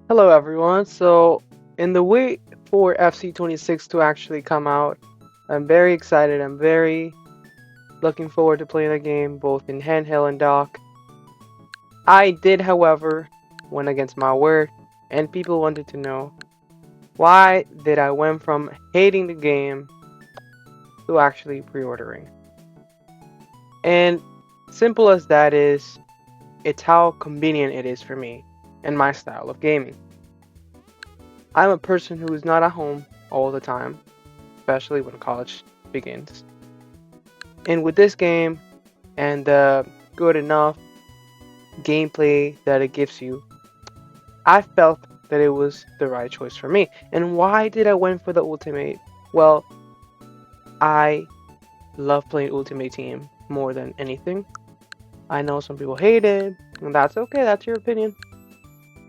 Hello everyone. So in the wait for FC26 to actually come out, I'm very excited. I'm very looking forward to playing the game both in handheld and dock. I did, however, went against my word, and people wanted to know why did I went from hating the game to actually pre-ordering. And simple as that is, it's how convenient it is for me and my style of gaming. I'm a person who is not at home all the time, especially when college begins. And with this game and the good enough gameplay that it gives you, I felt that it was the right choice for me. And why did I went for the Ultimate? Well, I love playing Ultimate Team more than anything. I know some people hate it, and that's okay, that's your opinion.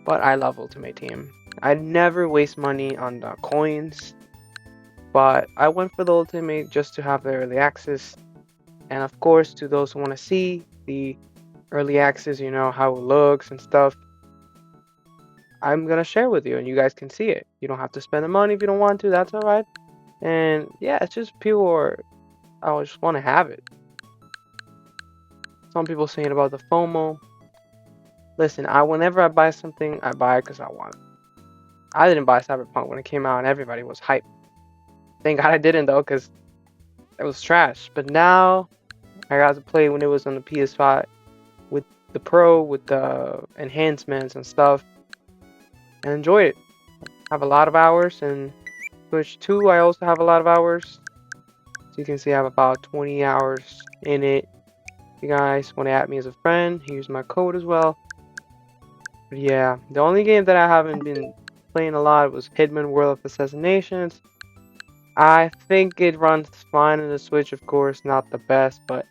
But I love Ultimate Team. I never waste money on the coins, but I went for the Ultimate just to have the early access. And of course, to those who want to see the early access, how it looks and stuff, I'm gonna share with you and you guys can see it. You don't have to spend the money if you don't want to, that's alright. And yeah, it's just pure, I just want to have it. Some people saying about the FOMO. Listen, whenever I buy something, I buy it because I want it. I didn't buy Cyberpunk when it came out and everybody was hyped. Thank God I didn't though, because it was trash. But now I got to play when it was on the PS5 with the Pro, with the enhancements and stuff, and enjoyed it. Have a lot of hours, and Switch 2 I also have a lot of hours. So you can see I have about 20 hours in it. If you guys want to add me as a friend, here's my code as well. But yeah, the only game that I haven't been playing a lot was Hitman World of Assassinations. I think it runs fine on the Switch, of course, not the best, but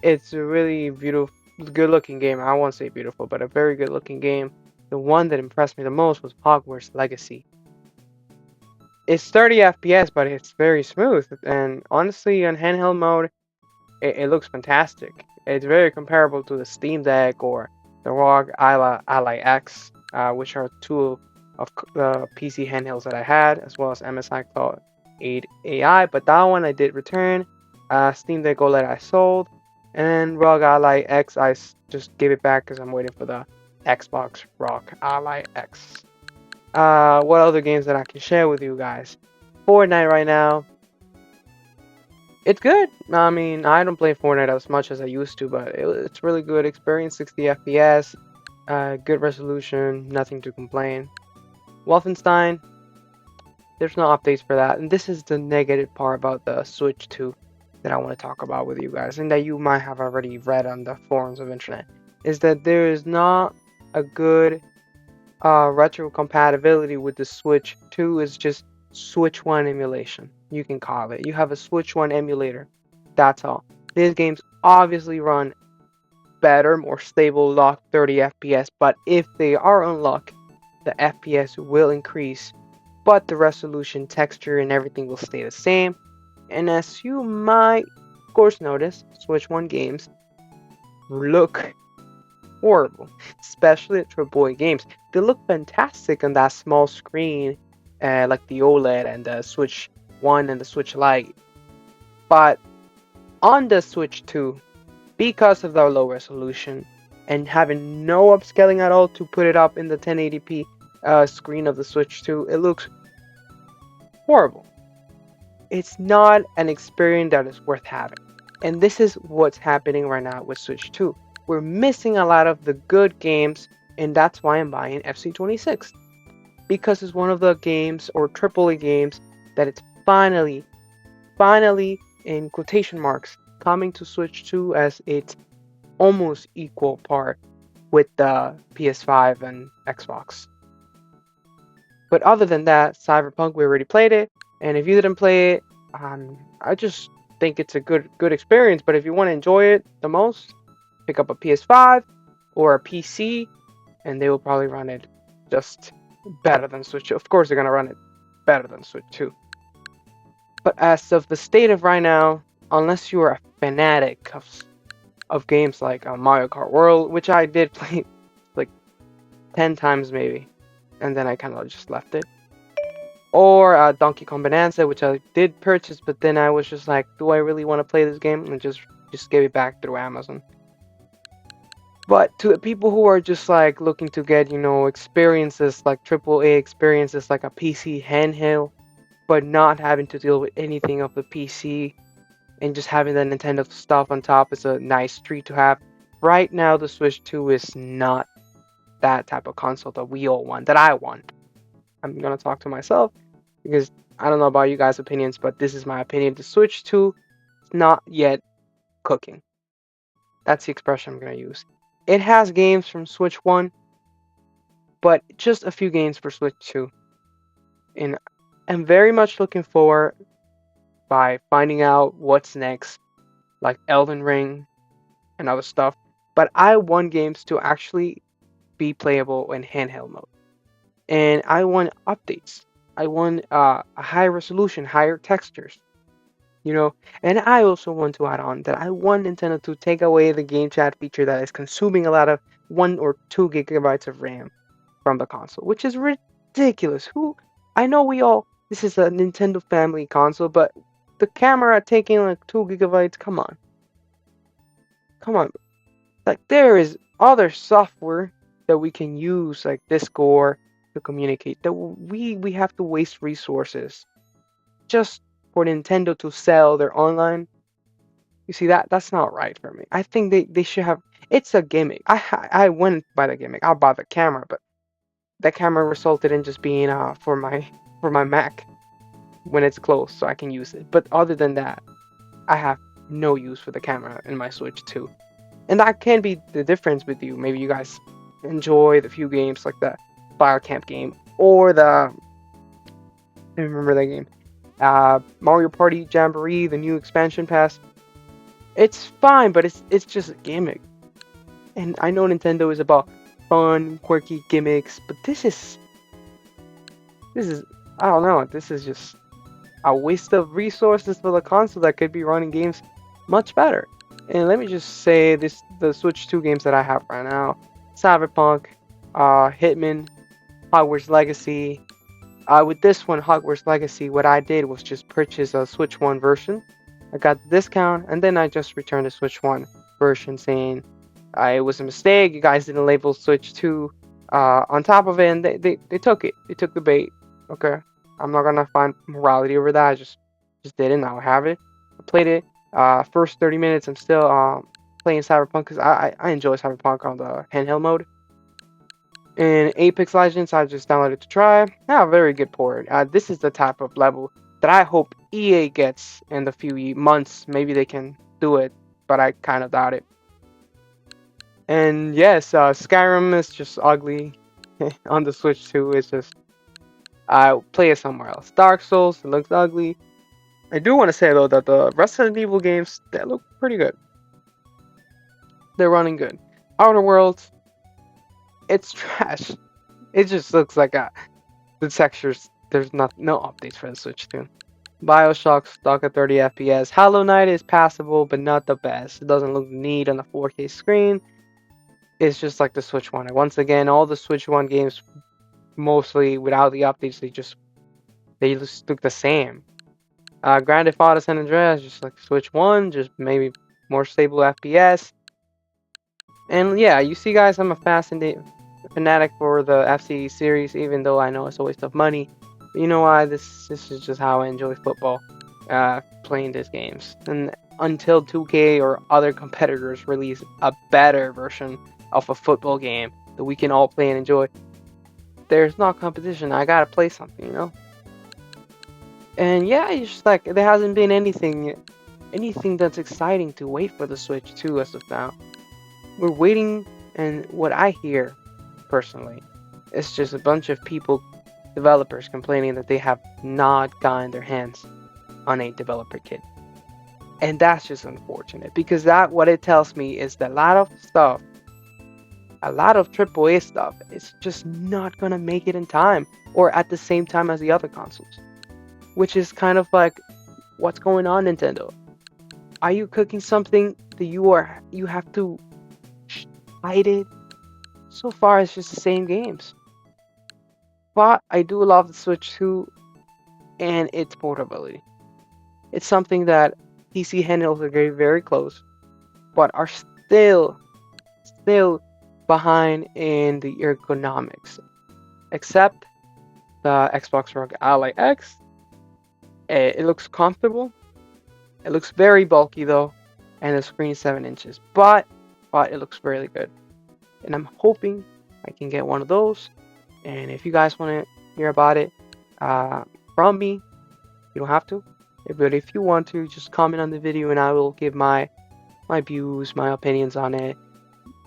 it's a really beautiful, good looking game. I won't say beautiful, but a very good looking game. The one that impressed me the most was Hogwarts Legacy. It's 30 FPS, but it's very smooth. And honestly, on handheld mode, it looks fantastic. It's very comparable to the Steam Deck or the ROG Ally X, which are two of the PC handhelds that I had, as well as MSI Cloud 8 AI. But that one I did return. Steam Deck OLED I sold. And ROG Ally X, just gave it back because I'm waiting for the Xbox ROG Ally X. What other games that I can share with you guys? Fortnite right now. It's good. I mean, I don't play Fortnite as much as I used to, but it's really good experience. 60 FPS, good resolution, nothing to complain. Wolfenstein, there's no updates for that, and this is the negative part about the Switch 2 that I want to talk about with you guys, and that you might have already read on the forums of internet, is that there is not a good retro compatibility with the Switch 2. Is just Switch 1 emulation. You can call it. You have a Switch 1 emulator. That's all. These games obviously run better, more stable, locked 30 FPS, but if they are unlocked, the FPS will increase, but the resolution, texture, and everything will stay the same. And as you might, of course, notice, Switch 1 games look horrible, especially at AAA games. They look fantastic on that small screen, like the OLED and the Switch 1 and the Switch Lite. But on the Switch 2, because of the low resolution and having no upscaling at all to put it up in the 1080p screen of the Switch 2, it looks horrible. It's not an experience that is worth having. And this is what's happening right now with Switch 2. We're missing a lot of the good games, and that's why I'm buying FC26. Because it's one of the games, or AAA games, that it's finally, in quotation marks, coming to Switch 2 as its almost equal part with the PS5 and Xbox. But other than that, Cyberpunk, we already played it, and if you didn't play it, I just think it's a good experience. But if you want to enjoy it the most, pick up a PS5 or a PC, and they will probably run it just better than Switch 2. Of course, they're gonna run it better than Switch 2. But as of the state of right now, unless you are a fanatic of games like Mario Kart World, which I did play like 10 times maybe, and then I kind of just left it. Or Donkey Kong Bonanza, which I did purchase, but then I was just like, do I really want to play this game? And just gave it back through Amazon. But to the people who are just like looking to get, experiences like AAA experiences like a PC handheld, but not having to deal with anything of the PC and just having the Nintendo stuff on top is a nice treat to have. Right now, the Switch 2 is not that type of console that we all want, that I want. I'm gonna talk to myself because I don't know about you guys' opinions, but this is my opinion. The Switch 2 is not yet cooking. That's the expression I'm gonna use. It has games from Switch 1, but just a few games for Switch 2. And I'm very much looking forward by finding out what's next, like Elden Ring and other stuff. But I want games to actually be playable in handheld mode. And I want updates. I want a higher resolution, higher textures, And I also want to add on that I want Nintendo to take away the game chat feature that is consuming a lot of 1 or 2 gigabytes of RAM from the console, which is ridiculous. I know this is a Nintendo family console, but the camera taking like 2 gigabytes, come on. Like, there is other software that we can use, like Discord, to communicate. That we have to waste resources just for Nintendo to sell their online. You see, that's not right for me. I think they should have. It's a gimmick. I wouldn't buy the gimmick. I'll buy the camera, but that camera resulted in just being for my Mac when it's closed, so I can use it. But other than that, I have no use for the camera in my Switch 2. And that can be the difference with you. Maybe you guys enjoy the few games like the Fire Camp game or I remember that game. Mario Party Jamboree, the new expansion pass. It's fine, but it's just a gimmick. And I know Nintendo is about fun, quirky gimmicks, but this is I don't know. This is just a waste of resources for the console that could be running games much better. And let me just say the Switch 2 games that I have right now: Cyberpunk, Hitman, Hogwarts Legacy. With this one, Hogwarts Legacy, what I did was just purchase a Switch 1 version. I got the discount, and then I just returned the Switch 1 version saying it was a mistake. You guys didn't label Switch 2 on top of it, and they took it. They took the bait. Okay, I'm not gonna find morality over that. I just did it. Now I have it. I played it. First 30 minutes, I'm still playing Cyberpunk because I enjoy Cyberpunk on the handheld mode. And Apex Legends, I just downloaded to try. Yeah, very good port. This is the type of level that I hope EA gets in the few months. Maybe they can do it, but I kind of doubt it. And yes, Skyrim is just ugly on the Switch 2. It's just, I play it somewhere else. Dark Souls, it looks ugly. I do want to say though that the Resident Evil games, they look pretty good. They're running good. Outer Worlds, it's trash. It just looks like the textures. There's no updates for the Switch 2. BioShock stuck at 30 FPS. Hollow Knight is passable, but not the best. It doesn't look neat on a 4K screen. It's just like the Switch 1. And once again, all the Switch 1 games, mostly without the updates, they just look the same. Grand Theft Auto San Andreas, just like Switch 1, just maybe more stable FPS. And yeah, you see guys, I'm a fanatic for the FC series, even though I know it's a waste of money. But you know why? This is just how I enjoy football, playing these games. And until 2K or other competitors release a better version of a football game that we can all play and enjoy, there's no competition. I gotta play something, And yeah, it's just like there hasn't been anything that's exciting to wait for the Switch 2 as of now. We're waiting, and what I hear personally is just a bunch of developers complaining that they have not gotten their hands on a developer kit. And that's just unfortunate, because what it tells me is that a lot of AAA stuff is just not gonna make it in time or at the same time as the other consoles. Which is kind of like, what's going on, Nintendo? Are you cooking something that you have to hide it? So far, it's just the same games. But I do love the Switch 2 and its portability. It's something that PC handhelds are very, very close, but are still behind in the ergonomics. Except the Xbox One Ally X. It looks comfortable. It looks very bulky though, and the screen is 7 inches. But it looks really good, and I'm hoping I can get one of those. And if you guys want to hear about it from me, you don't have to. But if you want to, just comment on the video, and I will give my views, my opinions on it.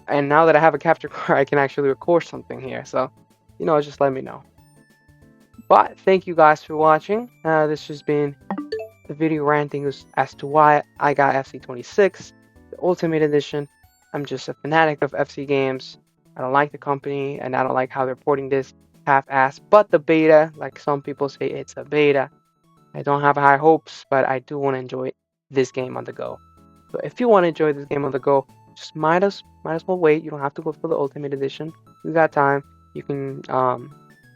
And now that I have a capture card, I can actually record something here. So, just let me know. But thank you guys for watching. This has been the video ranting as to why I got Fc26, the Ultimate Edition. I'm just a fanatic of FC games. I don't like the company, and I don't like how they're porting this half-ass. But the beta, like some people say, it's a beta. I don't have high hopes, but I do want to enjoy this game on the go. So if you want to enjoy this game on the go, just might as well wait. You don't have to go for the Ultimate Edition. You got time. You can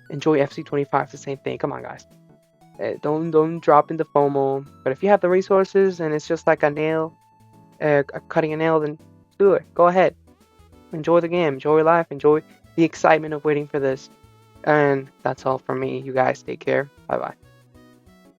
enjoy Fc25. It's the same thing. Come on, guys. Don't drop in the FOMO. But if you have the resources and it's just like a nail, cutting a nail, then do it. Go ahead. Enjoy the game. Enjoy life. Enjoy the excitement of waiting for this. And that's all from me. You guys take care. Bye bye.